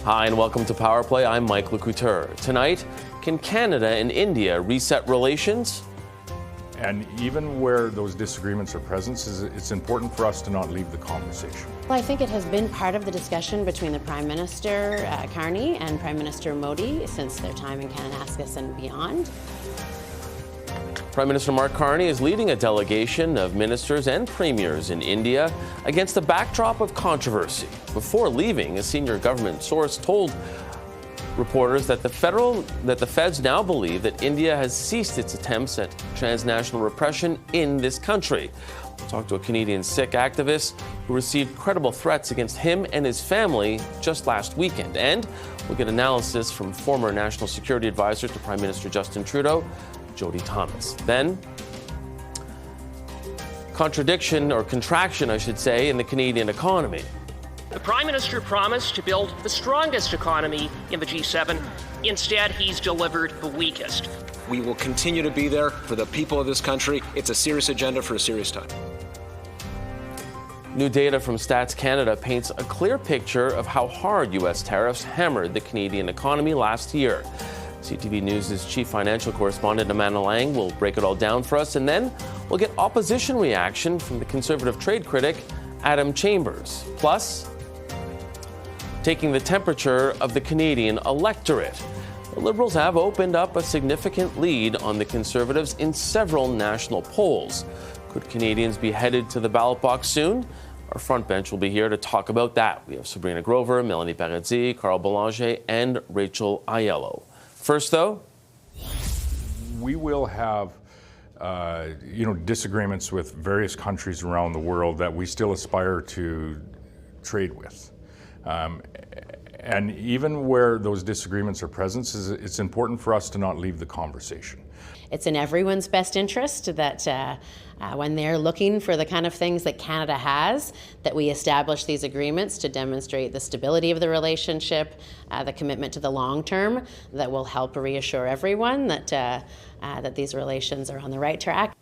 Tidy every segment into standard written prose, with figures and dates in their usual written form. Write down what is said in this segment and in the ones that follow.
Hi and welcome to Power Play. I'm Mike Lecouteur. Tonight, can Canada and India reset relations? And even where those disagreements are present, it's important for us to not leave the conversation. Well, I think it has been part of the discussion between the Prime Minister Carney and Prime Minister Modi since their time in Kananaskis and beyond. Prime Minister Mark Carney is leading a delegation of ministers and premiers in India against the backdrop of controversy. Before leaving, a senior government source told reporters that the feds now believe that India has ceased its attempts at transnational repression in this country. We'll talk to a Canadian Sikh activist who received credible threats against him and his family just last weekend. And we'll get analysis from former National Security Advisor to Prime Minister Justin Trudeau, Jody Thomas. Then, contraction, I should say, in the Canadian economy. The Prime Minister promised to build the strongest economy in the G7. Instead, he's delivered the weakest. We will continue to be there for the people of this country. It's a serious agenda for a serious time. New data from Stats Canada paints a clear picture of how hard U.S. tariffs hammered the Canadian economy last year. CTV News' chief financial correspondent Amanda Lang will break it all down for us, and then we'll get opposition reaction from the Conservative trade critic Adam Chambers. Plus, taking the temperature of the Canadian electorate. The Liberals have opened up a significant lead on the Conservatives in several national polls. Could Canadians be headed to the ballot box soon? Our front bench will be here to talk about that. We have Sabrina Grover, Melanie Paradis, Carl Belanger, and Rachel Aiello. First, though, we will have disagreements with various countries around the world that we still aspire to trade with. And even where those disagreements are present, it's important for us to not leave the conversation. It's in everyone's best interest that when they're looking for the kind of things that Canada has, that we establish these agreements to demonstrate the stability of the relationship, the commitment to the long term that will help reassure everyone that that these relations are on the right track.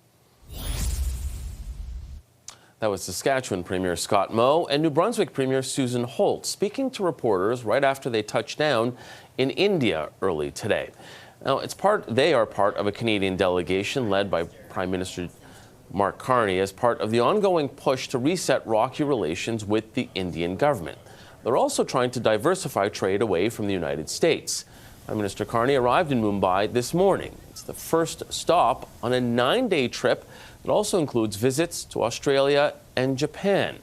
that was Saskatchewan Premier Scott Moe and New Brunswick Premier Susan Holt speaking to reporters right after they touched down in India early today. Now, they are part of a Canadian delegation led by Prime Minister Mark Carney as part of the ongoing push to reset rocky relations with the Indian government. They're also trying to diversify trade away from the United States. Prime Minister Carney arrived in Mumbai this morning. It's the first stop on a 9-day trip that also includes visits to Australia and Japan.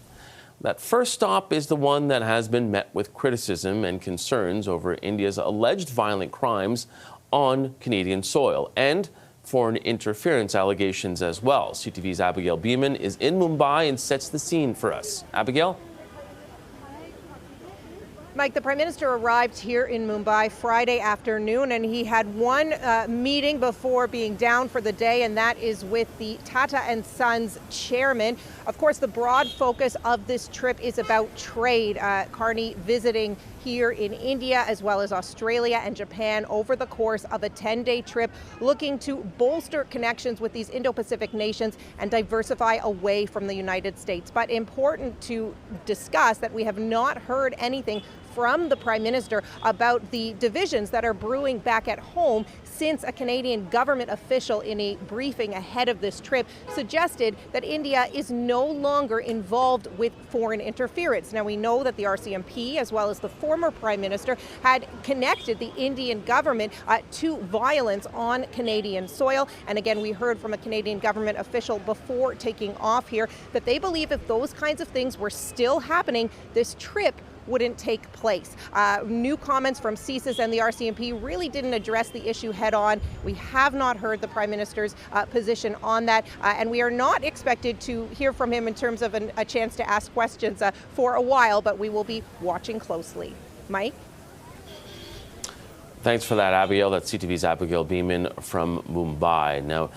That first stop is the one that has been met with criticism and concerns over India's alleged violent crimes on Canadian soil and foreign interference allegations as well. CTV's Abigail Beeman is in Mumbai and sets the scene for us. Abigail? Mike, the Prime Minister arrived here in Mumbai Friday afternoon, and he had one meeting before being down for the day, and that is with the Tata & Sons chairman. Of course, the broad focus of this trip is about trade. Carney visiting here in India as well as Australia and Japan over the course of a 10-day trip, looking to bolster connections with these Indo-Pacific nations and diversify away from the United States. But important to discuss that we have not heard anything from the Prime Minister about the divisions that are brewing back at home since a Canadian government official in a briefing ahead of this trip suggested that India is no longer involved with foreign interference. Now, we know that the RCMP, as well as the former Prime Minister, had connected the Indian government to violence on Canadian soil. And again, we heard from a Canadian government official before taking off here that they believe if those kinds of things were still happening, this trip wouldn't take place. New comments from CSIS and the RCMP really didn't address the issue head on. We have not heard the Prime Minister's position on that, and we are not expected to hear from him in terms of a chance to ask questions for a while, but we will be watching closely. Mike? Thanks for that, Abigail. That's CTV's Abigail Beeman from Mumbai, now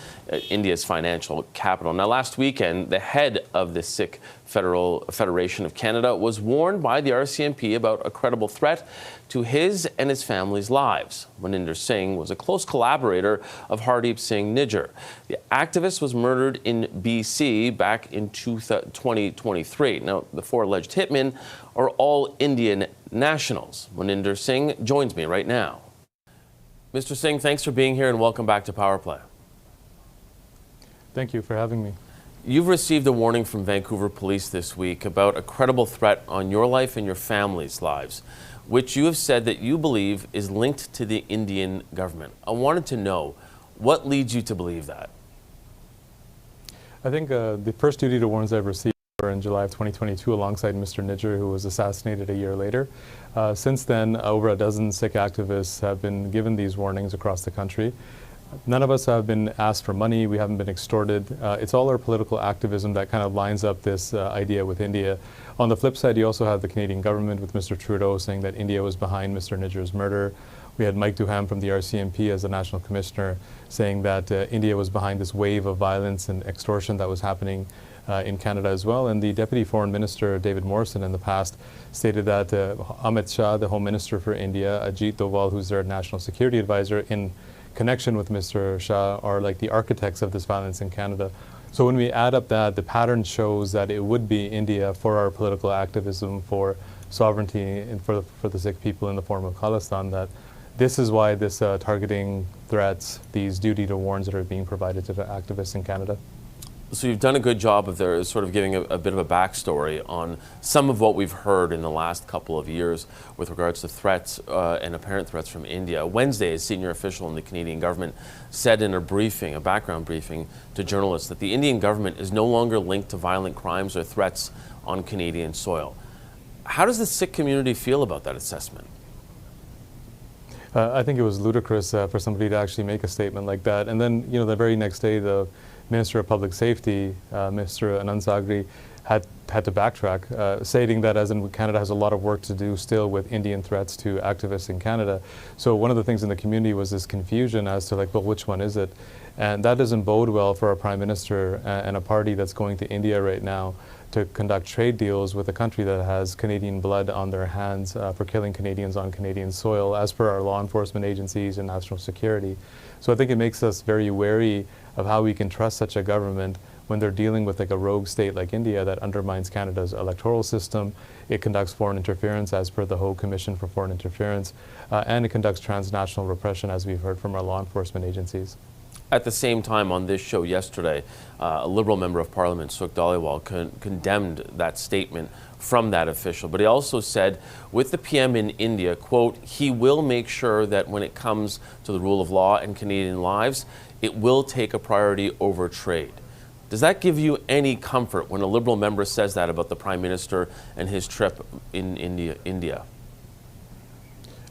India's financial capital. Now, last weekend, the head of the Sikh Federation of Canada was warned by the RCMP about a credible threat to his and his family's lives. Maninder Singh was a close collaborator of Hardeep Singh Nijjar. The activist was murdered in BC back in 2023. Now, the four alleged hitmen are all Indian nationals. Maninder Singh joins me right now. Mr. Singh, thanks for being here and welcome back to Power Play. Thank you for having me. You've received a warning from Vancouver Police this week about a credible threat on your life and your family's lives, which you have said that you believe is linked to the Indian government. I wanted to know, what leads you to believe that? I think the first duty to warns I've received were in July of 2022 alongside Mr. Nijjar, who was assassinated a year later. Since then, over a dozen Sikh activists have been given these warnings across the country. None of us have been asked for money. We haven't been extorted. It's all our political activism that kind of lines up this idea with India. On the flip side, you also have the Canadian government with Mr. Trudeau saying that India was behind Mr. Nijjar's murder. We had Mike Duham from the RCMP as the National Commissioner saying that India was behind this wave of violence and extortion that was happening in Canada as well. And the Deputy Foreign Minister, David Morrison, in the past stated that Amit Shah, the Home Minister for India, Ajit Doval, who's their National Security Advisor, in connection with Mr. Shah, are like the architects of this violence in Canada. So when we add up that, the pattern shows that it would be India for our political activism, for sovereignty, and for the Sikh people in the form of Khalistan, that this is why this targeting threats, these duty to warns that are being provided to the activists in Canada. So you've done a good job of sort of giving a bit of a backstory on some of what we've heard in the last couple of years with regards to threats and apparent threats from India. Wednesday, a senior official in the Canadian government said in a briefing, a background briefing to journalists, that the Indian government is no longer linked to violent crimes or threats on Canadian soil. How does the Sikh community feel about that assessment? I think it was ludicrous for somebody to actually make a statement like that. And then, the very next day, the Minister of Public Safety, Mr. Anand Sagri, had to backtrack, stating that as in Canada has a lot of work to do still with Indian threats to activists in Canada. So one of the things in the community was this confusion as to well, which one is it? And that doesn't bode well for our Prime Minister and a party that's going to India right now to conduct trade deals with a country that has Canadian blood on their hands for killing Canadians on Canadian soil, as per our law enforcement agencies and national security. So I think it makes us very wary of how we can trust such a government when they're dealing with a rogue state like India that undermines Canada's electoral system. It conducts foreign interference as per the Hague Commission for Foreign Interference, and it conducts transnational repression, as we've heard from our law enforcement agencies. At the same time, on this show yesterday, a Liberal member of Parliament, Sukh Dhaliwal, condemned that statement from that official. But he also said, with the PM in India, quote, he will make sure that when it comes to the rule of law and Canadian lives, it will take a priority over trade. Does that give you any comfort when a Liberal member says that about the Prime Minister and his trip in India?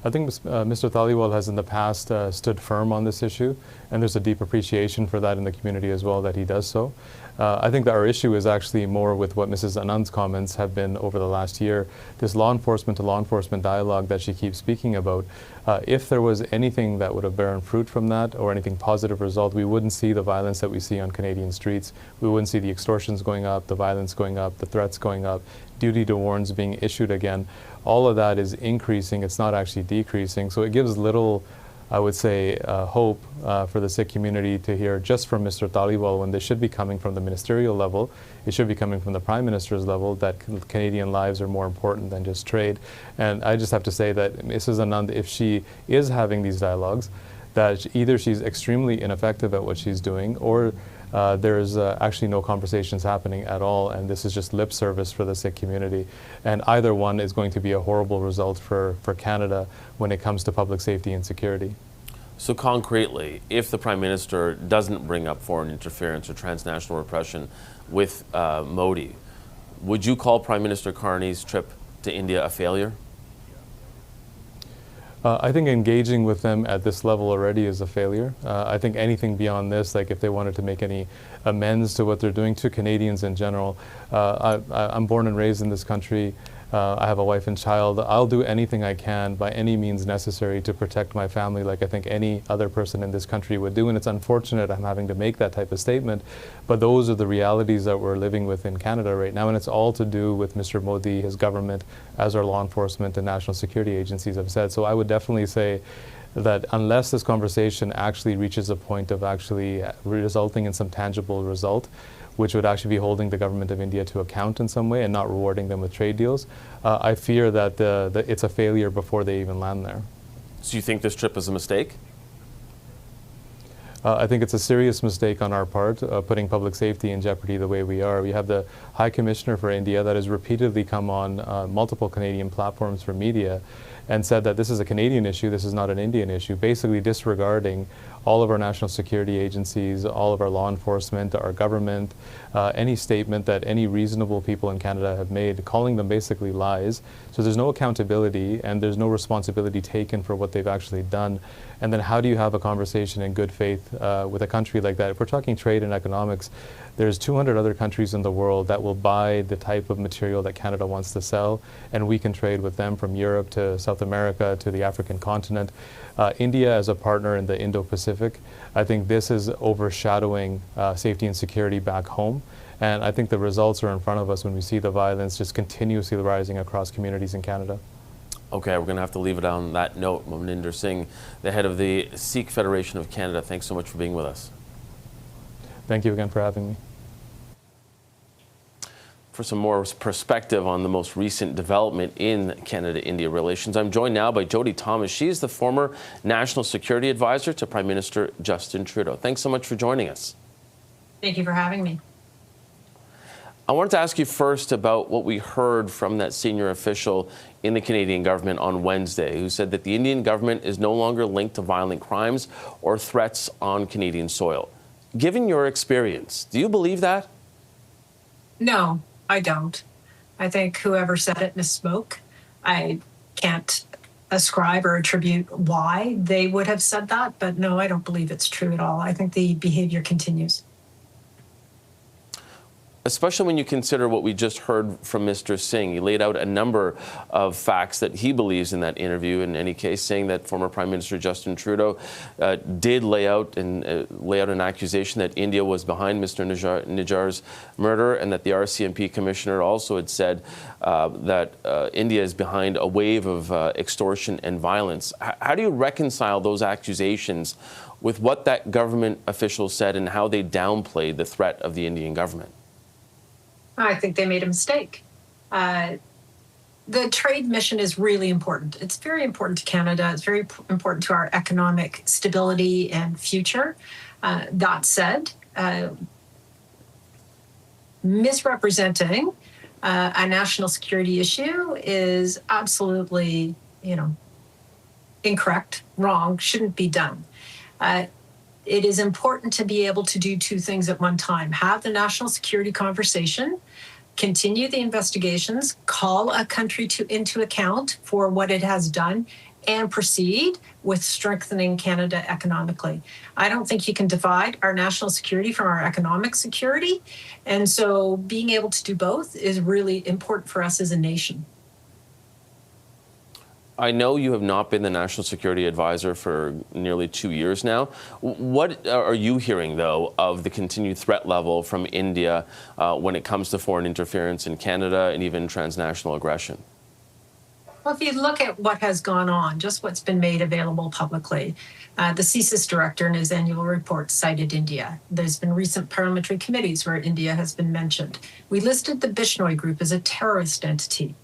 I think Mr. Dhaliwal has in the past stood firm on this issue, and there's a deep appreciation for that in the community as well that he does so. I think that our issue is actually more with what Mrs. Anand's comments have been over the last year, this law enforcement to law enforcement dialogue that she keeps speaking about. If there was anything that would have borne fruit from that or anything positive result, we wouldn't see the violence that we see on Canadian streets. We wouldn't see the extortions going up, the violence going up, the threats going up, duty to warns being issued again. All of that is increasing. It's not actually decreasing. So it gives little, I would say, hope for the Sikh community to hear just from Mr. Dhaliwal when they should be coming from the ministerial level. It should be coming from the Prime Minister's level that Canadian lives are more important than just trade. And I just have to say that Mrs. Anand, if she is having these dialogues, that either she's extremely ineffective at what she's doing or there's actually no conversations happening at all, and this is just lip service for the Sikh community. And either one is going to be a horrible result for Canada when it comes to public safety and security. So concretely, if the Prime Minister doesn't bring up foreign interference or transnational repression with Modi, would you call Prime Minister Carney's trip to India a failure? I think engaging with them at this level already is a failure. I think anything beyond this, like if they wanted to make any amends to what they're doing to Canadians in general, I'm born and raised in this country. I have a wife and child. I'll do anything I can by any means necessary to protect my family like I think any other person in this country would do. And it's unfortunate I'm having to make that type of statement, but those are the realities that we're living with in Canada right now. And it's all to do with Mr. Modi, his government, as our law enforcement and national security agencies have said. So I would definitely say that unless this conversation actually reaches a point of actually resulting in some tangible result, which would actually be holding the government of India to account in some way and not rewarding them with trade deals, I fear that it's a failure before they even land there. So you think this trip is a mistake? I think it's a serious mistake on our part, putting public safety in jeopardy the way we are. We have the High Commissioner for India that has repeatedly come on multiple Canadian platforms for media and said that this is a Canadian issue, this is not an Indian issue, basically disregarding all of our national security agencies, all of our law enforcement, our government, any statement that any reasonable people in Canada have made, calling them basically lies. So there's no accountability and there's no responsibility taken for what they've actually done. And then how do you have a conversation in good faith with a country like that? If we're talking trade and economics, there's 200 other countries in the world that will buy the type of material that Canada wants to sell, and we can trade with them from Europe to South America to the African continent. India as a partner in the Indo-Pacific, I think this is overshadowing safety and security back home. And I think the results are in front of us when we see the violence just continuously rising across communities in Canada. Okay, we're going to have to leave it on that note. Minister Singh, the head of the Sikh Federation of Canada, thanks so much for being with us. Thank you again for having me. For some more perspective on the most recent development in Canada-India relations, I'm joined now by Jody Thomas. She is the former National Security Advisor to Prime Minister Justin Trudeau. Thanks so much for joining us. Thank you for having me. I wanted to ask you first about what we heard from that senior official in the Canadian government on Wednesday, who said that the Indian government is no longer linked to violent crimes or threats on Canadian soil. Given your experience, do you believe that? No, I don't. I think whoever said it misspoke. I can't ascribe or attribute why they would have said that, but no, I don't believe it's true at all. I think the behavior continues. Especially when you consider what we just heard from Mr. Singh. He laid out a number of facts that he believes in that interview, in any case, saying that former Prime Minister Justin Trudeau did lay out an accusation that India was behind Mr. Nijjar's murder, and that the RCMP commissioner also had said that India is behind a wave of extortion and violence. How do you reconcile those accusations with what that government official said and how they downplayed the threat of the Indian government? I think they made a mistake. The trade mission is really important. It's very important to Canada. It's very important to our economic stability and future. That said, misrepresenting a national security issue is absolutely, incorrect, wrong, shouldn't be done. It is important to be able to do two things at one time: have the national security conversation, continue the investigations, call a country into account for what it has done, and proceed with strengthening Canada economically. I don't think you can divide our national security from our economic security. And so being able to do both is really important for us as a nation. I know you have not been the National Security Advisor for nearly 2 years now. What are you hearing, though, of the continued threat level from India when it comes to foreign interference in Canada and even transnational aggression? Well, if you look at what has gone on, just what's been made available publicly, the CSIS director in his annual report cited India. There's been recent parliamentary committees where India has been mentioned. We listed the Bishnoi Group as a terrorist entity.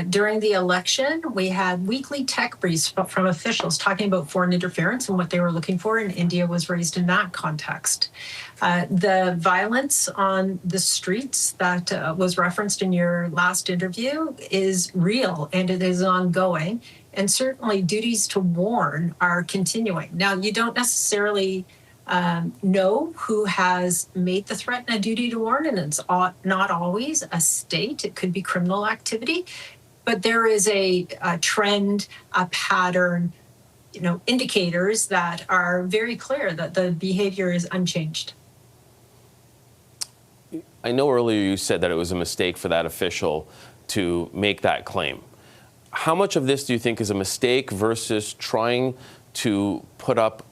During the election, we had weekly tech briefs from officials talking about foreign interference and what they were looking for, and India was raised in that context. The violence on the streets that was referenced in your last interview is real and it is ongoing, and certainly duties to warn are continuing. Now, you don't necessarily know who has made the threat and a duty to warn, and it's not always a state. It could be criminal activity. But there is a trend, a pattern, indicators that are very clear that the behavior is unchanged. I know earlier you said that it was a mistake for that official to make that claim. How much of this do you think is a mistake versus trying to put up,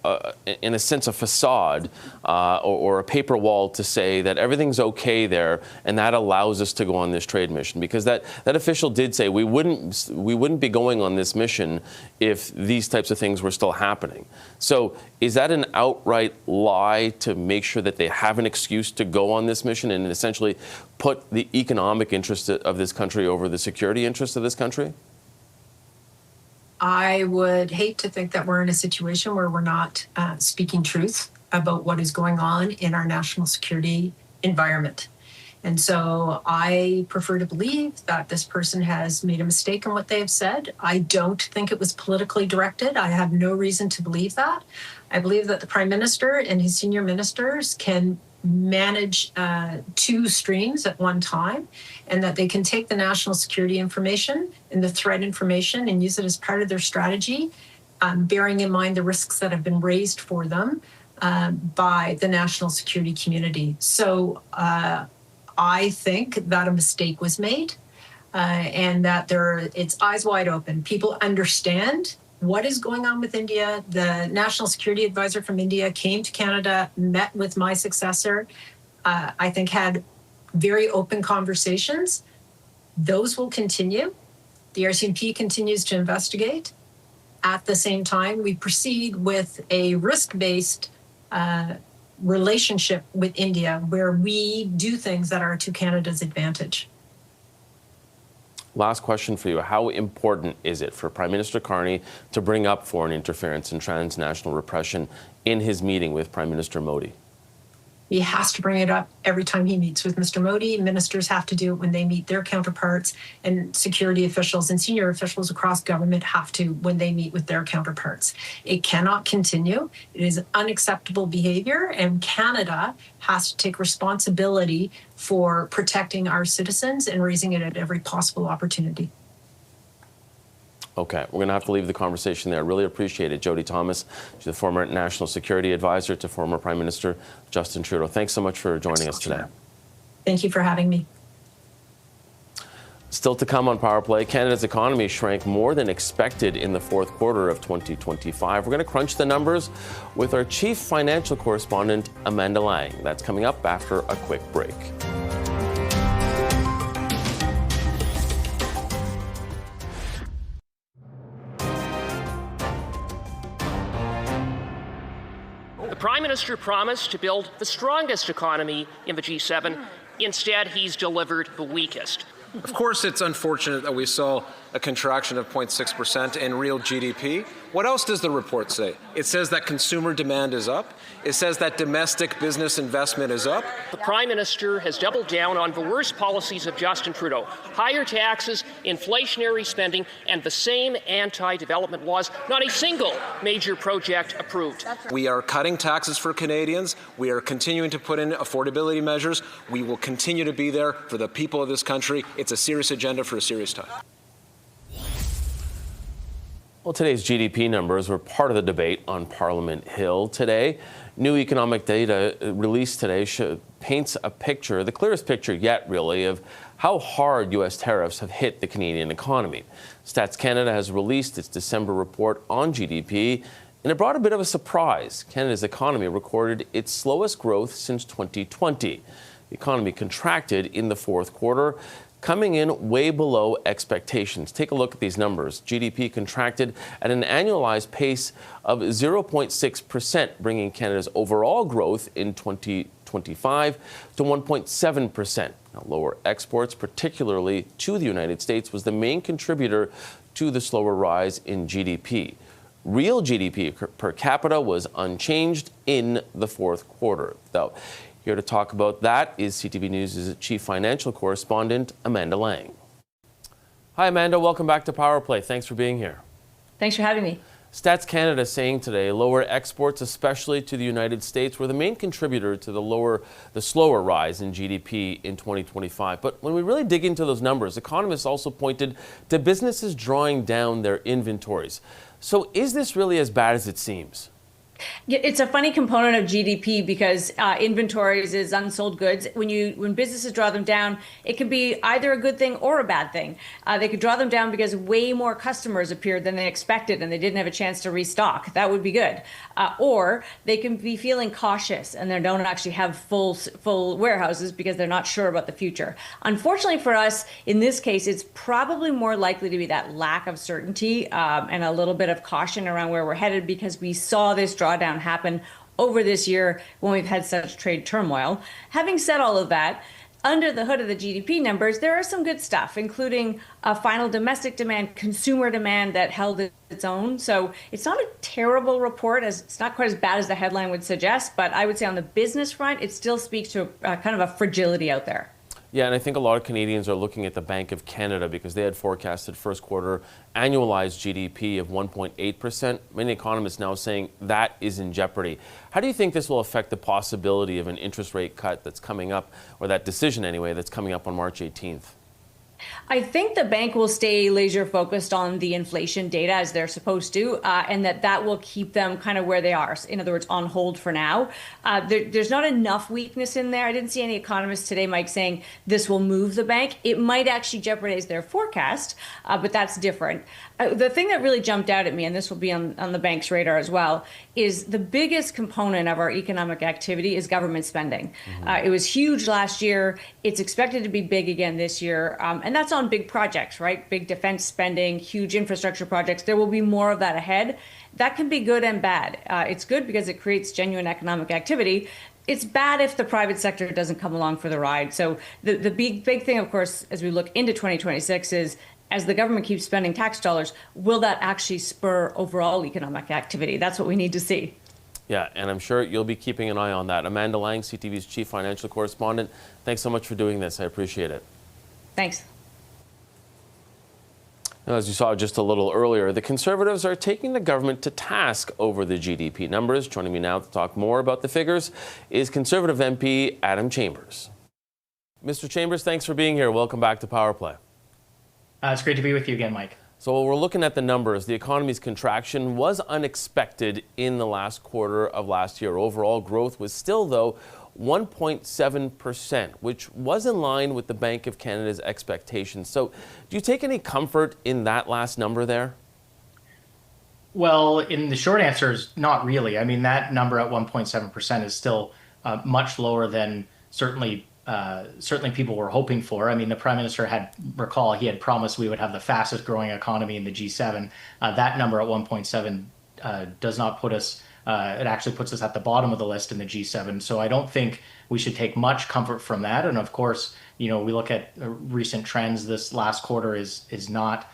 in a sense, a facade or a paper wall to say that everything's okay there, and that allows us to go on this trade mission? Because that official did say we wouldn't be going on this mission if these types of things were still happening. So is that an outright lie to make sure that they have an excuse to go on this mission and essentially put the economic interest of this country over the security interest of this country? I would hate to think that we're in a situation where we're not speaking truth about what is going on in our national security environment. And so I prefer to believe that this person has made a mistake in what they have said. I don't think it was politically directed. I have no reason to believe that. I believe that the Prime Minister and his senior ministers can manage two streams at one time, and that they can take the national security information and the threat information and use it as part of their strategy, bearing in mind the risks that have been raised for them by the national security community. So I think that a mistake was made and that it's eyes wide open. People understand what is going on with India. The National Security Advisor from India came to Canada, met with my successor, I think had very open conversations. Those will continue. The RCMP continues to investigate. At the same time, we proceed with a risk-based relationship with India where we do things that are to Canada's advantage. Last question for you. How important is it for Prime Minister Carney to bring up foreign interference and transnational repression in his meeting with Prime Minister Modi? He has to bring it up every time he meets with Mr. Modi. Ministers have to do it when they meet their counterparts, and security officials and senior officials across government have to when they meet with their counterparts. It cannot continue. It is unacceptable behavior, and Canada has to take responsibility for protecting our citizens and raising it at every possible opportunity. Okay, we're going to have to leave the conversation there. Really appreciate it. Jody Thomas, she's the former National Security Advisor to former Prime Minister Justin Trudeau. Thanks so much for joining us today. Thank you for having me. Still to come on Power Play, Canada's economy shrank more than expected in the fourth quarter of 2025. We're going to crunch the numbers with our chief financial correspondent, Amanda Lang. That's coming up after a quick break. The Prime Minister promised to build the strongest economy in the G7. Instead, he's delivered the weakest. Of course, it's unfortunate that we saw a contraction of 0.6% in real GDP. What else does the report say? It says that consumer demand is up. It says that domestic business investment is up. The Prime Minister has doubled down on the worst policies of Justin Trudeau: higher taxes, inflationary spending, and the same anti-development laws. Not a single major project approved. We are cutting taxes for Canadians. We are continuing to put in affordability measures. We will continue to be there for the people of this country. It's a serious agenda for a serious time. Well, today's GDP numbers were part of the debate on Parliament Hill today. New economic data released today paints a picture, the clearest picture yet, really, of how hard U.S. tariffs have hit the Canadian economy. Stats Canada has released its December report on GDP, and it brought a bit of a surprise. Canada's economy recorded its slowest growth since 2020. The economy contracted in the fourth quarter, coming in way below expectations. Take a look at these numbers. GDP contracted at an annualized pace of 0.6%, bringing Canada's overall growth in 2025 to 1.7%. Now, lower exports, particularly to the United States, was the main contributor to the slower rise in GDP. Real GDP per capita was unchanged in the fourth quarter, though. Here to talk about that is CTV News' chief financial correspondent, Amanda Lang. Hi, Amanda. Welcome back to Power Play. Thanks for being here. Thanks for having me. Stats Canada saying today lower exports, especially to the United States, were the main contributor to the slower rise in GDP in 2025. But when we really dig into those numbers, economists also pointed to businesses drawing down their inventories. So is this really as bad as it seems? It's a funny component of GDP because inventories is unsold goods. When businesses draw them down, it can be either a good thing or a bad thing. They could draw them down because way more customers appeared than they expected and they didn't have a chance to restock. That would be good. Or they can be feeling cautious and they don't actually have full warehouses because they're not sure about the future. Unfortunately for us, in this case, it's probably more likely to be that lack of certainty and a little bit of caution around where we're headed because we saw this drawdown happen over this year when we've had such trade turmoil. Having said all of that, under the hood of the GDP numbers, there are some good stuff, including final domestic demand, consumer demand that held its own. So it's not a terrible report, as it's not quite as bad as the headline would suggest, but I would say on the business front, it still speaks to kind of a fragility out there. Yeah, and I think a lot of Canadians are looking at the Bank of Canada because they had forecasted first quarter annualized GDP of 1.8%. Many economists now saying that is in jeopardy. How do you think this will affect the possibility of an interest rate cut that's coming up, or that decision anyway, that's coming up on March 18th? I think the bank will stay laser focused on the inflation data as they're supposed to, and that will keep them kind of where they are. In other words, on hold for now. There's not enough weakness in there. I didn't see any economists today, Mike, saying this will move the bank. It might actually jeopardize their forecast, but that's different. The thing that really jumped out at me, and this will be on the bank's radar as well, is the biggest component of our economic activity is government spending. It was huge last year. It's expected to be big again this year. And that's on big projects, right? Big defense spending, huge infrastructure projects. There will be more of that ahead. That can be good and bad. It's good because it creates genuine economic activity. It's bad if the private sector doesn't come along for the ride. So the big thing, of course, as we look into 2026 is, as the government keeps spending tax dollars, will that actually spur overall economic activity? That's what we need to see. Yeah, and I'm sure you'll be keeping an eye on that. Amanda Lang, CTV's chief financial correspondent, thanks so much for doing this. I appreciate it. Thanks. Now, as you saw just a little earlier, the Conservatives are taking the government to task over the GDP numbers. Joining me now to talk more about the figures is Conservative MP Adam Chambers. Mr. Chambers, thanks for being here. Welcome back to Power Play. It's great to be with you again, Mike. So we're looking at the numbers. The economy's contraction was unexpected in the last quarter of last year. Overall growth was still, though, 1.7%, which was in line with the Bank of Canada's expectations. So do you take any comfort in that last number there? Well, in the short answer is not really. I mean, that number at 1.7% is still much lower than certainly people were hoping for. I mean, the Prime Minister he had promised we would have the fastest growing economy in the G7. That number at 1.7 does not put us, it actually puts us at the bottom of the list in the G7. So I don't think we should take much comfort from that. And of course, we look at recent trends. This last quarter is not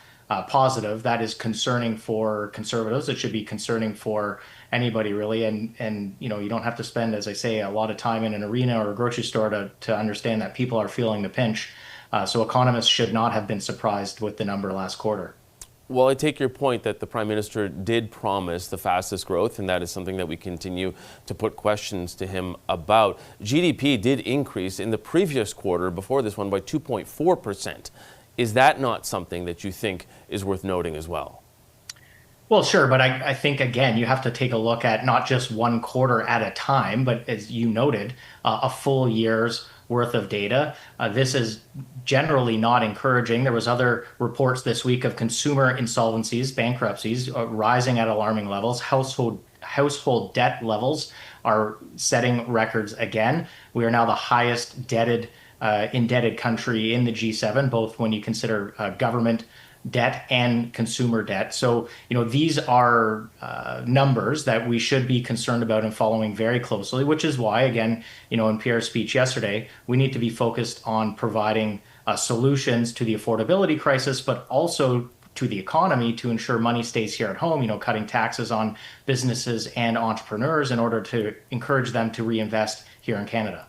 positive. That is concerning for Conservatives. It should be concerning for anybody, really. And you don't have to spend, as I say, a lot of time in an arena or a grocery store to understand that people are feeling the pinch. So economists should not have been surprised with the number last quarter. Well, I take your point that the Prime Minister did promise the fastest growth, and that is something that we continue to put questions to him about. GDP did increase in the previous quarter, before this one, by 2.4%. Is that not something that you think is worth noting as well? Well, sure, but I think, again, you have to take a look at not just one quarter at a time, but as you noted, a full year's worth of data. This is generally not encouraging. There was other reports this week of consumer insolvencies, bankruptcies, rising at alarming levels. Household debt levels are setting records again. We are now the highest indebted country in the G7, both when you consider government debt and consumer debt. So, these are numbers that we should be concerned about and following very closely, which is why, again, in Pierre's speech yesterday, we need to be focused on providing solutions to the affordability crisis, but also to the economy to ensure money stays here at home, cutting taxes on businesses and entrepreneurs in order to encourage them to reinvest here in Canada.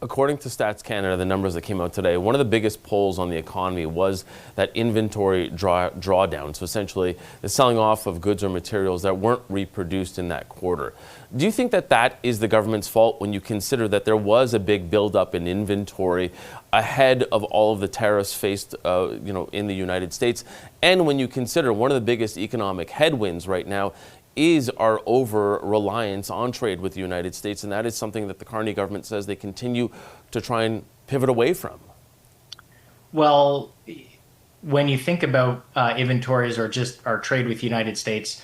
According to Stats Canada, the numbers that came out today, one of the biggest pulls on the economy was that inventory drawdown. So essentially, the selling off of goods or materials that weren't reproduced in that quarter. Do you think that is the government's fault when you consider that there was a big buildup in inventory ahead of all of the tariffs faced, in the United States, and when you consider one of the biggest economic headwinds right now is our over-reliance on trade with the United States, and that is something that the Carney government says they continue to try and pivot away from. Well, when you think about inventories or just our trade with the United States,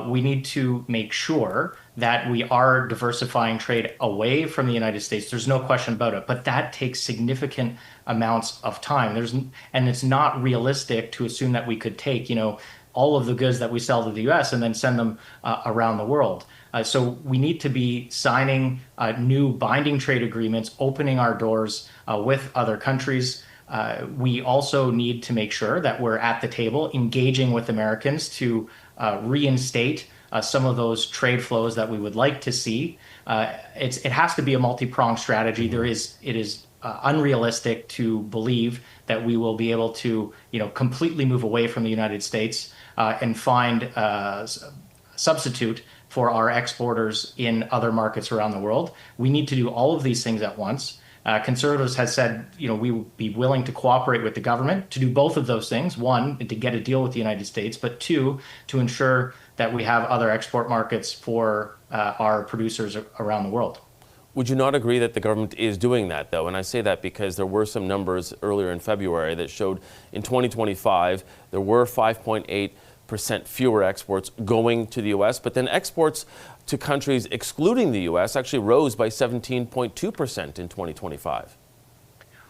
we need to make sure that we are diversifying trade away from the United States. There's no question about it, but that takes significant amounts of time. And it's not realistic to assume that we could take, all of the goods that we sell to the U.S. and then send them around the world. So we need to be signing new binding trade agreements, opening our doors with other countries. We also need to make sure that we're at the table engaging with Americans to reinstate some of those trade flows that we would like to see. It has to be a multi-pronged strategy. It is unrealistic to believe that we will be able to, completely move away from the United States and find a substitute for our exporters in other markets around the world. We need to do all of these things at once. Conservatives have said, we would be willing to cooperate with the government to do both of those things. One, to get a deal with the United States, but two, to ensure that we have other export markets for our producers around the world. Would you not agree that the government is doing that, though? And I say that because there were some numbers earlier in February that showed in 2025 there were 5.8% fewer exports going to the U.S., but then exports to countries excluding the U.S. actually rose by 17.2% in 2025.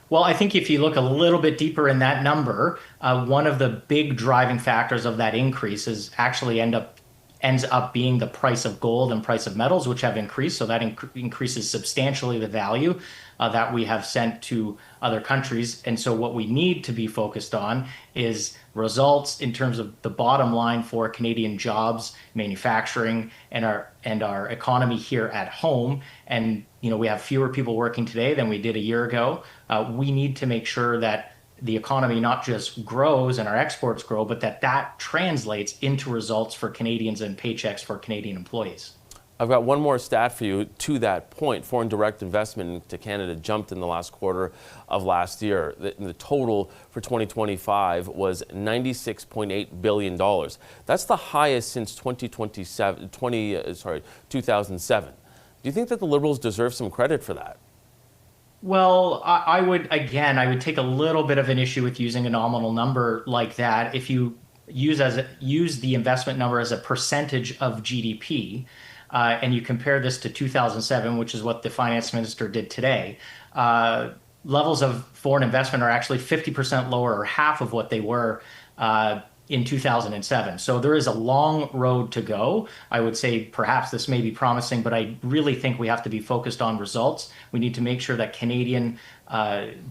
Well, I think if you look a little bit deeper in that number, one of the big driving factors of that increase is actually ends up being the price of gold and price of metals, which have increased. So that increases substantially the value that we have sent to other countries. And so what we need to be focused on is results in terms of the bottom line for Canadian jobs, manufacturing, and our economy here at home. And we have fewer people working today than we did a year ago. We need to make sure that the economy not just grows and our exports grow, but that translates into results for Canadians and paychecks for Canadian employees. I've got one more stat for you to that point. Foreign direct investment into Canada jumped in the last quarter of last year. The total for 2025 was $96.8 billion. That's the highest since 2007. Do you think that the Liberals deserve some credit for that? Well, I would take a little bit of an issue with using a nominal number like that. If you use the investment number as a percentage of GDP, and you compare this to 2007, which is what the finance minister did today, levels of foreign investment are actually 50% lower, or half of what they were in 2007. So there is a long road to go. I would say perhaps this may be promising, but I really think we have to be focused on results. We need to make sure that Canadian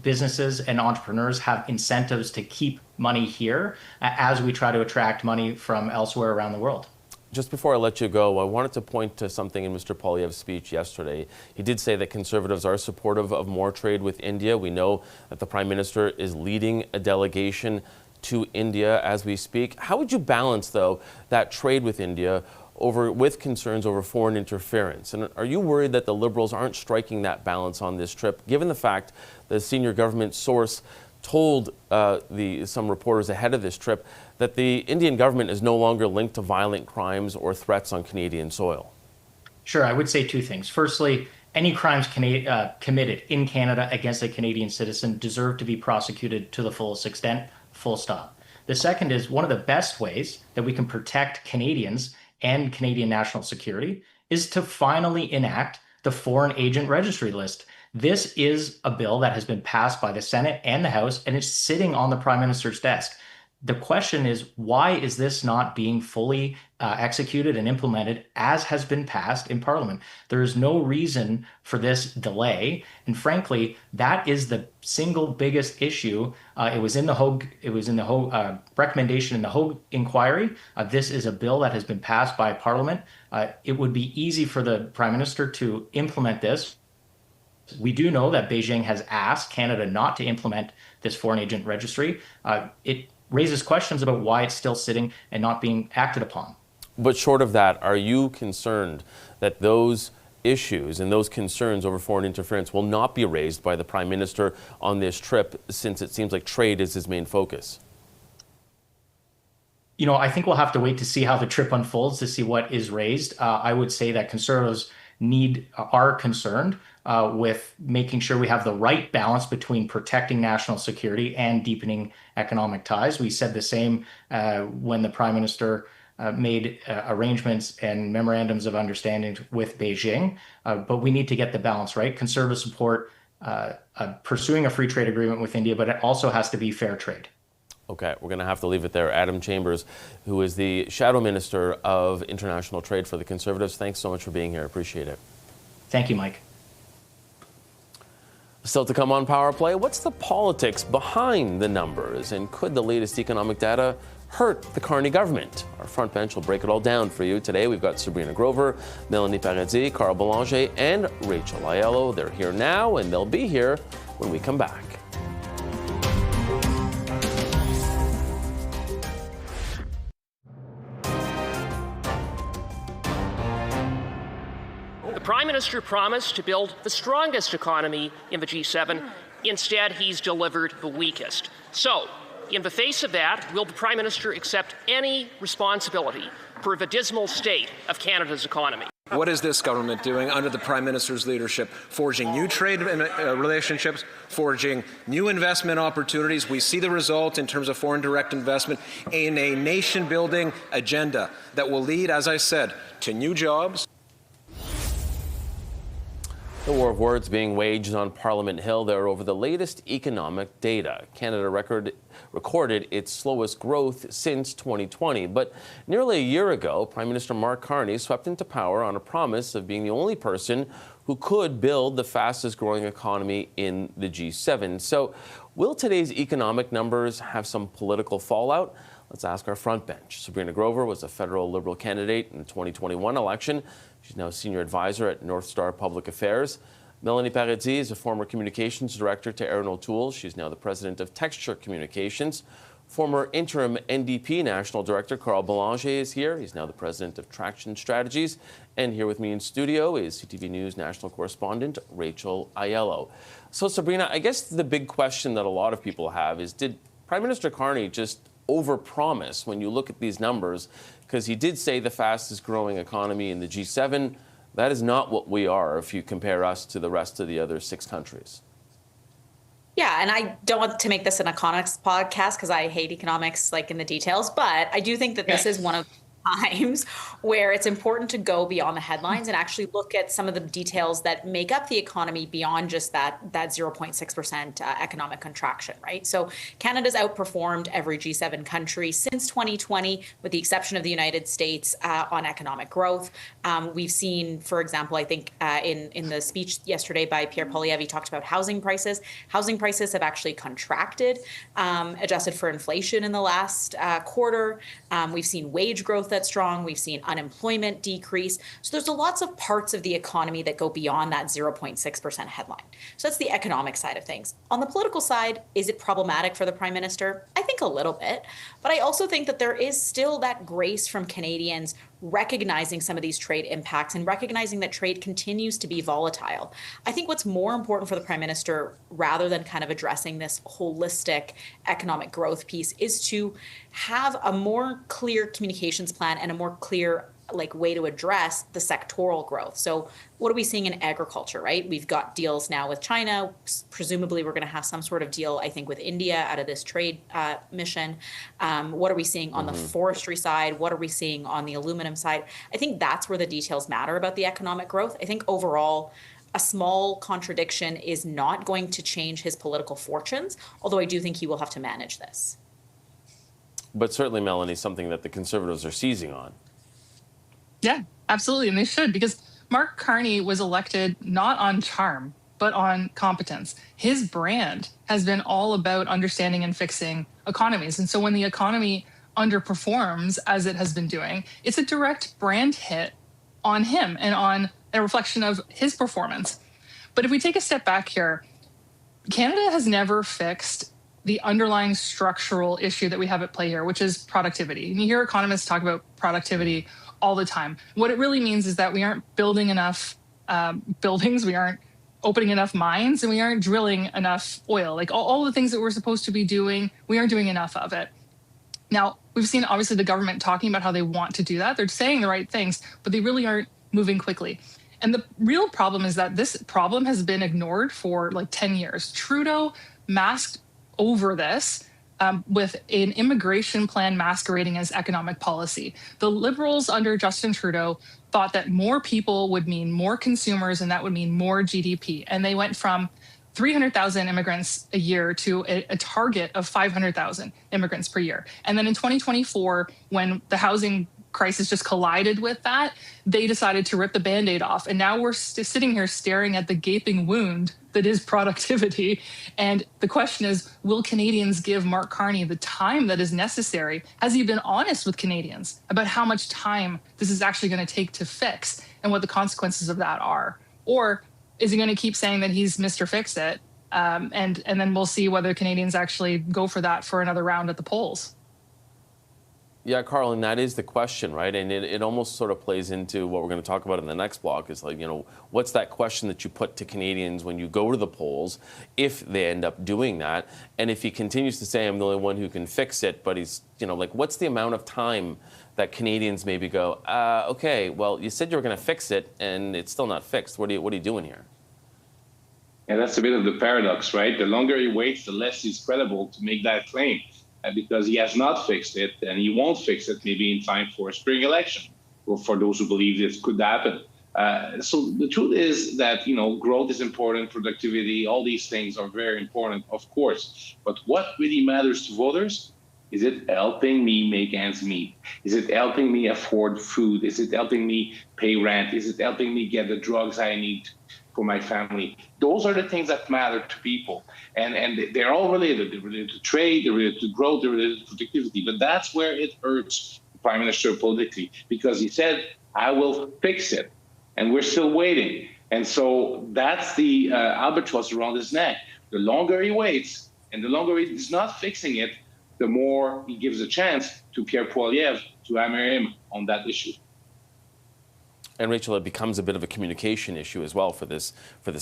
businesses and entrepreneurs have incentives to keep money here as we try to attract money from elsewhere around the world. Just before I let you go, I wanted to point to something in Mr. Poilievre's speech yesterday. He did say that Conservatives are supportive of more trade with India. We know that the Prime Minister is leading a delegation to India as we speak. How would you balance, though, that trade with India with concerns over foreign interference? And are you worried that the Liberals aren't striking that balance on this trip, given the fact that a senior government source told some reporters ahead of this trip that the Indian government is no longer linked to violent crimes or threats on Canadian soil? Sure, I would say two things. Firstly, any crimes committed in Canada against a Canadian citizen deserve to be prosecuted to the fullest extent, full stop. The second is one of the best ways that we can protect Canadians and Canadian national security is to finally enact the Foreign Agent Registry List. This is a bill that has been passed by the Senate and the House, and it's sitting on the Prime Minister's desk. The question is, why is this not being fully executed and implemented as has been passed in Parliament? There is no reason for this delay, and frankly, that is the single biggest issue. It was in the Hogue recommendation in the Hogue inquiry. This is a bill that has been passed by Parliament. It would be easy for the Prime Minister to implement this. We do know that Beijing has asked Canada not to implement this foreign agent registry. It raises questions about why it's still sitting and not being acted upon. But short of that, are you concerned that those issues and those concerns over foreign interference will not be raised by the Prime Minister on this trip, since it seems like trade is his main focus? I think we'll have to wait to see how the trip unfolds to see what is raised. I would say that Conservatives are concerned with making sure we have the right balance between protecting national security and deepening economic ties. We said the same when the Prime Minister made arrangements and memorandums of understanding with Beijing, but we need to get the balance right. Conservatives support pursuing a free trade agreement with India, but it also has to be fair trade. Okay, we're going to have to leave it there. Adam Chambers, who is the Shadow Minister of International Trade for the Conservatives, thanks so much for being here. Appreciate it. Thank you, Mike. Still to come on Power Play, what's the politics behind the numbers? And could the latest economic data hurt the Carney government? Our front bench will break it all down for you. Today we've got Sabrina Grover, Melanie Paradis, Carl Belanger, and Rachel Aiello. They're here now, and they'll be here when we come back. The Prime Minister promised to build the strongest economy in the G7. Instead, he's delivered the weakest. So, in the face of that, will the Prime Minister accept any responsibility for the dismal state of Canada's economy? What is this government doing under the Prime Minister's leadership? Forging new trade relationships, forging new investment opportunities. We see the result in terms of foreign direct investment in a nation-building agenda that will lead, as I said, to new jobs. The war of words being waged on Parliament Hill there over the latest economic data. Canada recorded its slowest growth since 2020. But nearly a year ago, Prime Minister Mark Carney swept into power on a promise of being the only person who could build the fastest growing economy in the G7. So will today's economic numbers have some political fallout? Let's ask our front bench. Sabrina Grover was a federal Liberal candidate in the 2021 election. She's now senior advisor at North Star Public Affairs. Melanie Paradis is a former communications director to Erin O'Toole. She's now the president of Texture Communications. Former interim NDP national director Carl Belanger is here. He's now the president of Traction Strategies. And here with me in studio is CTV News national correspondent Rachel Aiello. So Sabrina, I guess the big question that a lot of people have is, did Prime Minister Carney just overpromise when you look at these numbers? Because he did say the fastest growing economy in the G7. That is not what we are if you compare us to the rest of the other 6 countries. Yeah, and I don't want to make this an economics podcast because I hate economics like in the details, but I do think that this is one of times where it's important to go beyond the headlines and actually look at some of the details that make up the economy beyond just that 0.6% economic contraction, right? So Canada's outperformed every G7 country since 2020, with the exception of the United States, on economic growth. We've seen, for example, I think in the speech yesterday by Pierre Poilievre, he talked about housing prices. Housing prices have actually contracted, adjusted for inflation in the last quarter. We've seen wage growth that's strong. We've seen unemployment decrease. So there's lots of parts of the economy that go beyond that 0.6% headline. So that's the economic side of things. On the political side, is it problematic for the Prime Minister? I think a little bit. But I also think that there is still that grace from Canadians recognizing some of these trade impacts and recognizing that trade continues to be volatile. I think what's more important for the Prime Minister, rather than kind of addressing this holistic economic growth piece, is to have a more clear communications plan and a more clear way to address the sectoral growth. So what are we seeing in agriculture, right? We've got deals now with China. Presumably we're going to have some sort of deal, I think, with India out of this trade mission. What are we seeing on the forestry side? What are we seeing on the aluminum side? I think that's where the details matter about the economic growth. I think overall, a small contradiction is not going to change his political fortunes, although I do think he will have to manage this. But certainly, Melanie, something that the Conservatives are seizing on. Yeah, absolutely. And they should, because Mark Carney was elected not on charm, but on competence. His brand has been all about understanding and fixing economies. And so when the economy underperforms, as it has been doing, it's a direct brand hit on him and on a reflection of his performance. But if we take a step back here, Canada has never fixed the underlying structural issue that we have at play here, which is productivity. And you hear economists talk about productivity all the time. What it really means is that we aren't building enough buildings, we aren't opening enough mines, and we aren't drilling enough oil. Like all the things that we're supposed to be doing, we aren't doing enough of it. Now, we've seen obviously the government talking about how they want to do that. They're saying the right things, but they really aren't moving quickly. And the real problem is that this problem has been ignored for like 10 years. Trudeau masked over this with an immigration plan masquerading as economic policy. The Liberals under Justin Trudeau thought that more people would mean more consumers and that would mean more GDP. And they went from 300,000 immigrants a year to a target of 500,000 immigrants per year. And then in 2024, when the housing crisis just collided with that, they decided to rip the Band-Aid off. And now we're sitting here staring at the gaping wound that is productivity. And the question is, will Canadians give Mark Carney the time that is necessary? Has he been honest with Canadians about how much time this is actually going to take to fix and what the consequences of that are? Or is he going to keep saying that he's Mr. Fix-It? And then we'll see whether Canadians actually go for that for another round at the polls. Yeah, Carl, and that is the question, right? And it almost sort of plays into what we're going to talk about in the next block is like, what's that question that you put to Canadians when you go to the polls, if they end up doing that? And if he continues to say, I'm the only one who can fix it, but he's, what's the amount of time that Canadians maybe go, okay, well, you said you were going to fix it and it's still not fixed. What are you doing here? Yeah, that's a bit of the paradox, right? The longer he waits, the less he's credible to make that claim. Because he has not fixed it, and he won't fix it maybe in time for a spring election, or for those who believe this could happen. So the truth is that, growth is important, productivity, all these things are very important, of course. But what really matters to voters? Is it helping me make ends meet? Is it helping me afford food? Is it helping me pay rent? Is it helping me get the drugs I need for my family? Those are the things that matter to people. And they're all related. They're related to trade, they're related to growth, they're related to productivity. But that's where it hurts the Prime Minister politically, because he said, I will fix it. And we're still waiting. And so that's the albatross around his neck. The longer he waits and the longer he's not fixing it, the more he gives a chance to Pierre Poilievre to hammer him on that issue. And Rachel, it becomes a bit of a communication issue as well for this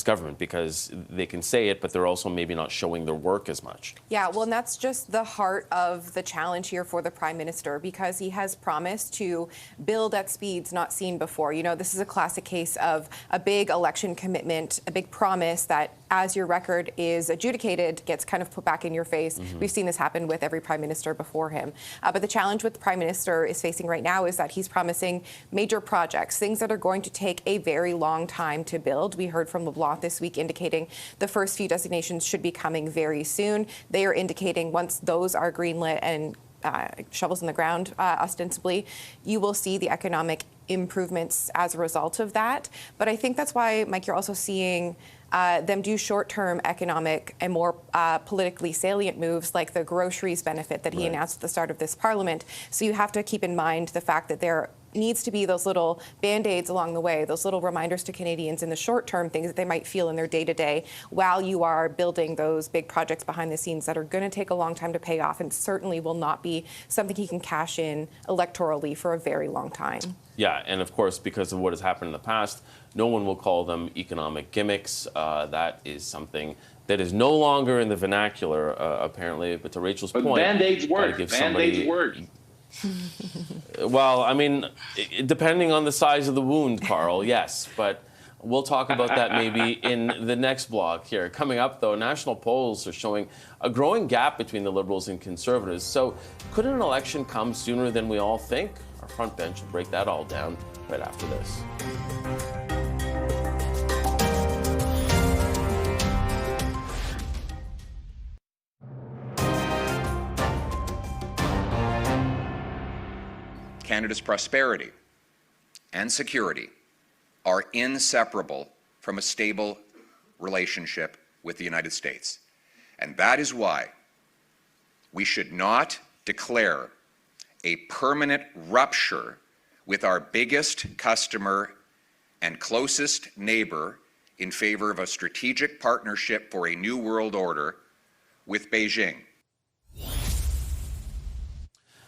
government, because they can say it, but they're also maybe not showing their work as much. Yeah, well, and that's just the heart of the challenge here for the Prime Minister, because he has promised to build at speeds not seen before. This is a classic case of a big election commitment, a big promise that as your record is adjudicated, gets kind of put back in your face. Mm-hmm. We've seen this happen with every Prime Minister before him. But the challenge with the Prime Minister is facing right now is that he's promising major projects, things that are going to take a very long time to build. We heard from LeBlanc this week indicating the first few designations should be coming very soon. They are indicating once those are greenlit and shovels in the ground, ostensibly, you will see the economic improvements as a result of that. But I think that's why, Mike, you're also seeing them do short-term economic and more politically salient moves like the groceries benefit that he announced at the start of this parliament. So you have to keep in mind the fact that there needs to be those little Band-Aids along the way, those little reminders to Canadians in the short term, things that they might feel in their day-to-day while you are building those big projects behind the scenes that are going to take a long time to pay off and certainly will not be something he can cash in electorally for a very long time. Yeah, and of course, because of what has happened in the past, no one will call them economic gimmicks. That is something that is no longer in the vernacular, apparently. But to Rachel's point, Band-Aids work. Band-Aids work. Well, I mean, depending on the size of the wound, Carl, yes. But we'll talk about that maybe in the next block here. Coming up, though, national polls are showing a growing gap between the Liberals and Conservatives. So could an election come sooner than we all think? Our front bench will break that all down right after this. Canada's prosperity and security are inseparable from a stable relationship with the United States. And that is why we should not declare a permanent rupture with our biggest customer and closest neighbor in favor of a strategic partnership for a new world order with Beijing.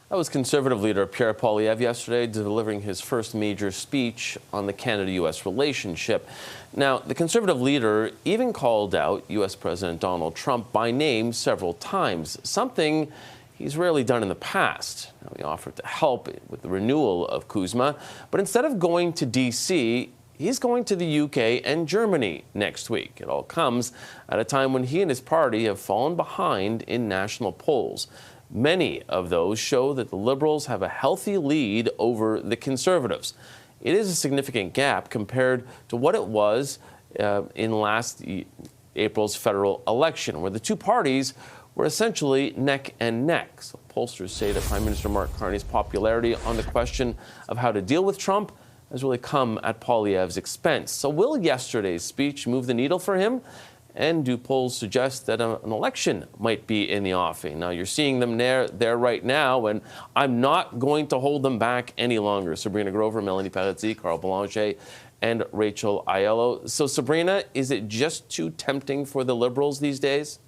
That was Conservative leader Pierre Poilievre yesterday delivering his first major speech on the Canada-U.S. relationship. Now, the Conservative leader even called out U.S. President Donald Trump by name several times, something he's rarely done in the past. Now, he offered to help with the renewal of Kuzma, but instead of going to D.C., he's going to the UK and Germany next week. It all comes at a time when he and his party have fallen behind in national polls. Many of those show that the Liberals have a healthy lead over the Conservatives. It is a significant gap compared to what it was in last April's federal election, where the two parties were essentially neck and neck. So pollsters say that Prime Minister Mark Carney's popularity on the question of how to deal with Trump has really come at Poilievre's expense. So will yesterday's speech move the needle for him? And do polls suggest that an election might be in the offing? Now, you're seeing them there right now, and I'm not going to hold them back any longer. Sabrina Grover, Melanie Paradis, Carl Boulanger, and Rachel Aiello. So, Sabrina, is it just too tempting for the Liberals these days?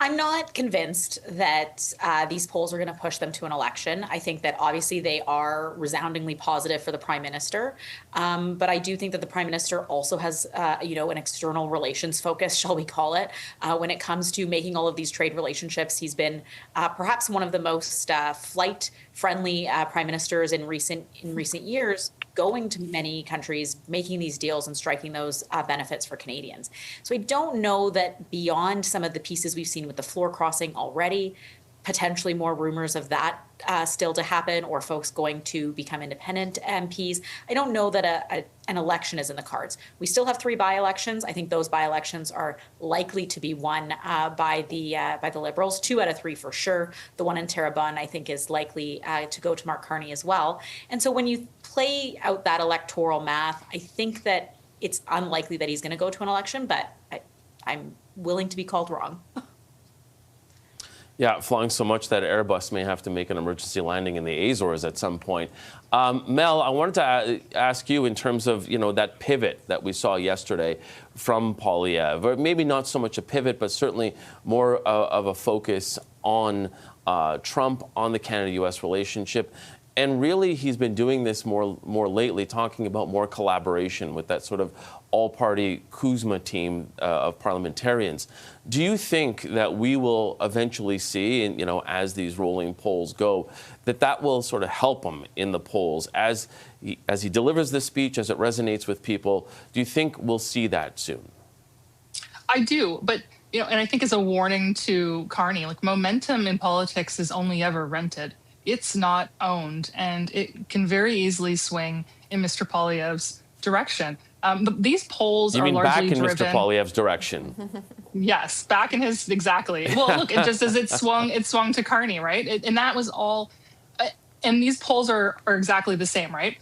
I'm not convinced that these polls are going to push them to an election. I think that obviously they are resoundingly positive for the Prime Minister. But I do think that the Prime Minister also has, an external relations focus, shall we call it, when it comes to making all of these trade relationships. He's been perhaps one of the most flight-friendly prime ministers in recent years, going to many countries, making these deals and striking those benefits for Canadians. So I don't know that beyond some of the pieces we've seen with the floor crossing already, potentially more rumors of that still to happen, or folks going to become independent MPs. I don't know that an election is in the cards. We still have 3 by-elections. I think those by-elections are likely to be won by the Liberals. 2 out of 3 for sure. The one in Terrebonne, I think, is likely to go to Mark Carney as well. And so when you play out that electoral math, I think that it's unlikely that he's going to go to an election, but I'm willing to be called wrong. Yeah, flying so much that Airbus may have to make an emergency landing in the Azores at some point. Mel, I wanted to ask you in terms of, that pivot that we saw yesterday from Poilievre. Maybe not so much a pivot, but certainly more of a focus on Trump, on the Canada-U.S. relationship. And really, he's been doing this more lately, talking about more collaboration with that sort of all-party Kuzma team of parliamentarians. Do you think that we will eventually see, and as these rolling polls go, that will sort of help him in the polls as he delivers this speech, as it resonates with people? Do you think we'll see that soon? I do, but and I think as a warning to Carney, momentum in politics is only ever rented. It's not owned, and it can very easily swing in Mr. Poilievre's direction. These polls are largely driven... back in Mr. Poilievre's direction. Yes, back in his... Exactly. Well, look, just as it swung to Carney, right? And that was all... and these polls are exactly the same, right?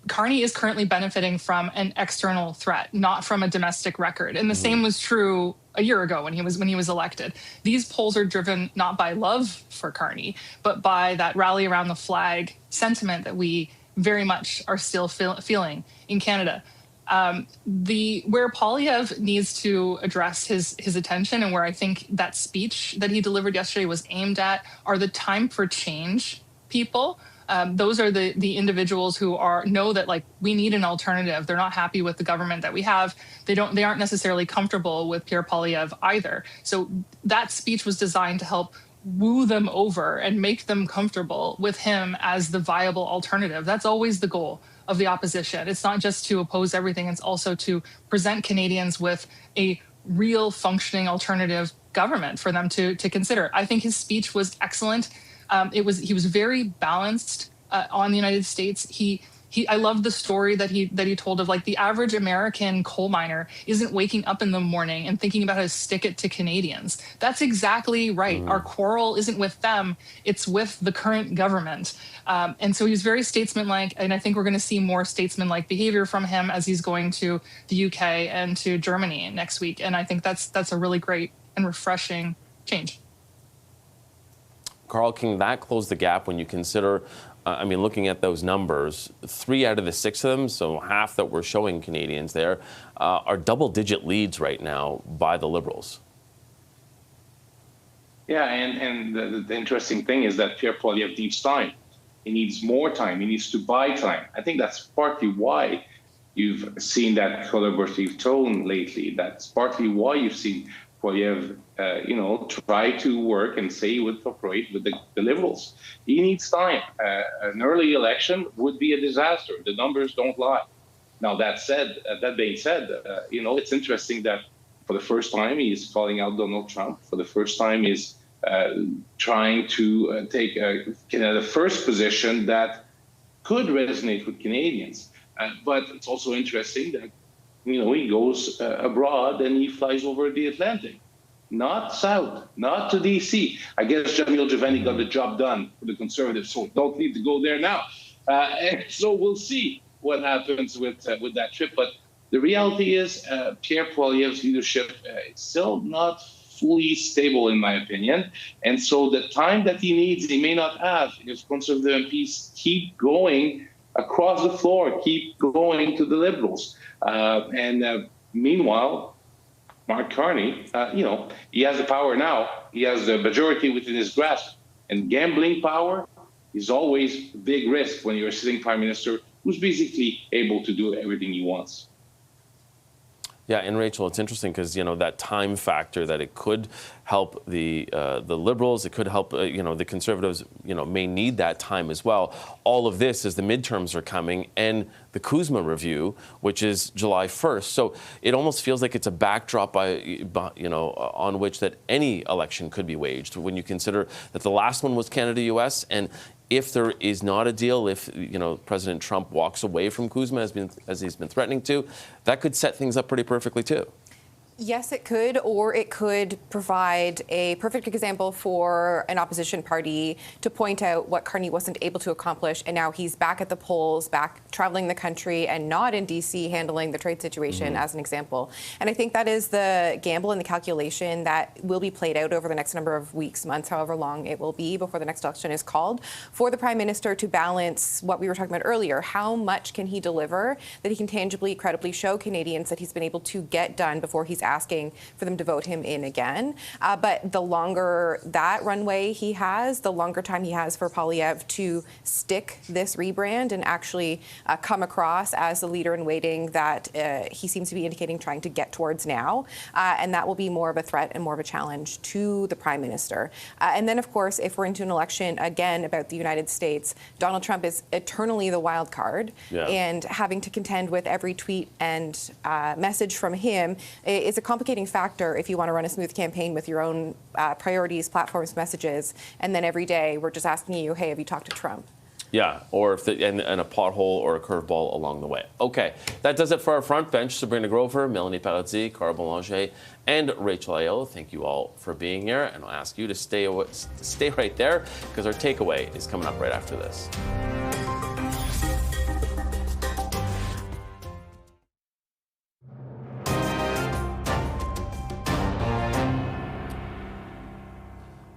Carney is currently benefiting from an external threat, not from a domestic record. And the same was true a year ago when he was elected. These polls are driven not by love for Carney, but by that rally around the flag sentiment that we very much are still feeling in Canada. Where Poilievre needs to address his attention, and where I think that speech that he delivered yesterday was aimed at, are the time for change people. Those are the individuals who know that we need an alternative. They're not happy with the government that we have. They aren't necessarily comfortable with Pierre Poilievre either. So that speech was designed to help woo them over and make them comfortable with him as the viable alternative. That's always the goal of the opposition. It's not just to oppose everything. It's also to present Canadians with a real functioning alternative government for them to consider. I think his speech was excellent. He was very balanced on the United States. I love the story that he told of the average American coal miner isn't waking up in the morning and thinking about how to stick it to Canadians. That's exactly right. Our quarrel isn't with them, it's with the current government. And so he was very statesmanlike, and I think we're going to see more statesmanlike behavior from him as he's going to the UK and to Germany next week. And I think that's a really great and refreshing change. Carl, can that close the gap when you consider, looking at those numbers, 3 out of the 6 of them, so half that we're showing Canadians there, are double-digit leads right now by the Liberals? Yeah, and the interesting thing is that Pierre Poilievre needs time. He needs more time. He needs to buy time. I think that's partly why you've seen that collaborative tone lately. That's partly why you've seen Poilievre, try to work and say he would cooperate with the Liberals. He needs time. An early election would be a disaster. The numbers don't lie. Now, that being said, it's interesting that for the first time he's calling out Donald Trump. For the first time he's trying to take the first position that could resonate with Canadians. But it's also interesting that he goes abroad and he flies over the Atlantic, not south, not to D.C. I guess Jamil Javani got the job done for the Conservatives, so don't need to go there now. And so we'll see what happens with that trip. But the reality is Pierre Poilievre's leadership is still not fully stable, in my opinion. And so the time that he needs, he may not have if Conservative MPs keep going across the floor, keep going to the Liberals. Meanwhile, Mark Carney, he has the power now. He has the majority within his grasp. And gambling power is always a big risk when you're a sitting prime minister who's basically able to do everything he wants. Yeah, and Rachel, it's interesting because, that time factor, that it could help the Liberals, it could help, the Conservatives, may need that time as well. All of this as the midterms are coming and the Kuzma review, which is July 1st. So it almost feels like it's a backdrop on which that any election could be waged when you consider that the last one was Canada-US, and if there is not a deal, if President Trump walks away from Kuzma as he's been threatening to, that could set things up pretty perfectly too. Yes, it could, or it could provide a perfect example for an opposition party to point out what Carney wasn't able to accomplish, and now he's back at the polls, back traveling the country, and not in D.C. handling the trade situation, as an example. And I think that is the gamble and the calculation that will be played out over the next number of weeks, months, however long it will be before the next election is called, for the Prime Minister to balance what we were talking about earlier. How much can he deliver that he can tangibly, credibly show Canadians that he's been able to get done before he's asking for them to vote him in again. But the longer that runway he has, the longer time he has for Poilievre to stick this rebrand and actually come across as the leader in waiting that he seems to be indicating trying to get towards now. And that will be more of a threat and more of a challenge to the Prime Minister. And then, of course, if we're into an election again about the United States, Donald Trump is eternally the wild card. Yeah. And having to contend with every tweet and message from him is a complicating factor if you want to run a smooth campaign with your own priorities, platforms, messages, and then every day we're just asking you, hey, have you talked to Trump? Yeah, or if and a pothole or a curveball along the way. Okay, that does it for our front bench. Sabrina Grover, Melanie Paradis, Cara Boulanger, and Rachel Aiello. Thank you all for being here, and I'll ask you to stay right there because our takeaway is coming up right after this.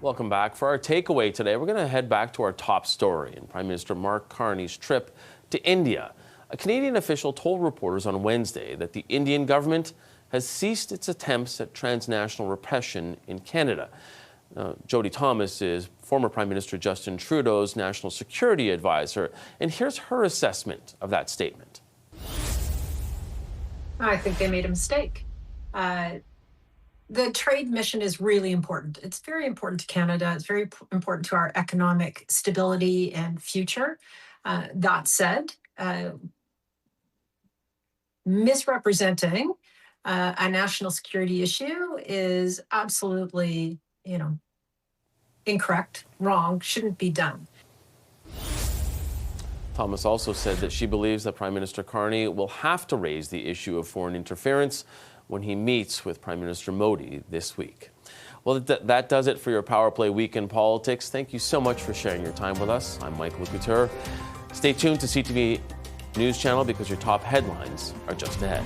Welcome back. For our takeaway today, we're going to head back to our top story in Prime Minister Mark Carney's trip to India. A Canadian official told reporters on Wednesday that the Indian government has ceased its attempts at transnational repression in Canada. Jody Thomas is former Prime Minister Justin Trudeau's national security advisor, and here's her assessment of that statement. I think they made a mistake. The trade mission is really important. It's very important to Canada. It's very important to our economic stability and future. That said, misrepresenting a national security issue is absolutely, incorrect, wrong, shouldn't be done. Thomas also said that she believes that Prime Minister Carney will have to raise the issue of foreign interference when he meets with Prime Minister Modi this week. Well, that does it for your Power Play Week in Politics. Thank you so much for sharing your time with us. I'm Michael Couture. Stay tuned to CTV News Channel because your top headlines are just ahead.